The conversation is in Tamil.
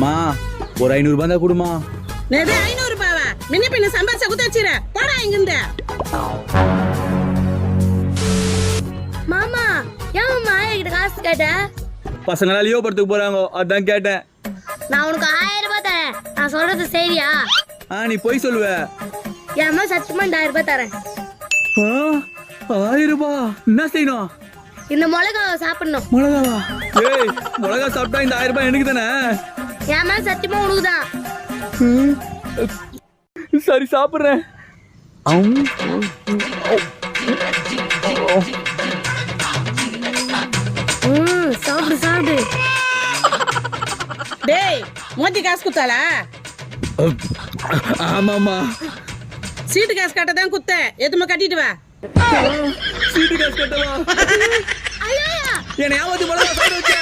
மா ஒரு 500 ரூபாய் தான் கொடுமா. நேது 500 ரூபாவா? முன்ன பின்ன சம்பாரிச்ச குத்தாச்சிர போடா இங்கிருந்து. மாமா ஏன் மாமா என்கிட்ட காசு கேட்ட? பசங்க லியோ படத்துக்கு போறாங்க அதான் கேட்டேன். நான் உனக்கு 1000 ரூபாய் தரேன். நான் சொல்றது சரியா? நீ போய் சொல்லுவ. ஏமா சத்தியமா 1000 ரூபாய் தரேன். 1000 ரூபாய் என்ன செய்யணும்? இந்த மிளகாவை சாப்பிடணும். மிளகாவா? ஏய் மிளகா சாப்பிட்டா இந்த 1000 ரூபாய் எனக்கு தானே. ஏமா சத்தியமா உனக்குதான். சரி சாப்பிடுறேன். சாப்பிடு சாப்பிடு. டேய் மோதி காசு குத்தாளா? ஆமாமா. சீட்டு காசு கட்டதான் குத்தேன். எதுமே கட்டிட்டு வா. சீட்டு காசு கட்டவா? ஐயா என்ன ஏமாத்தி மிளகா சாப்பிட வச்ச.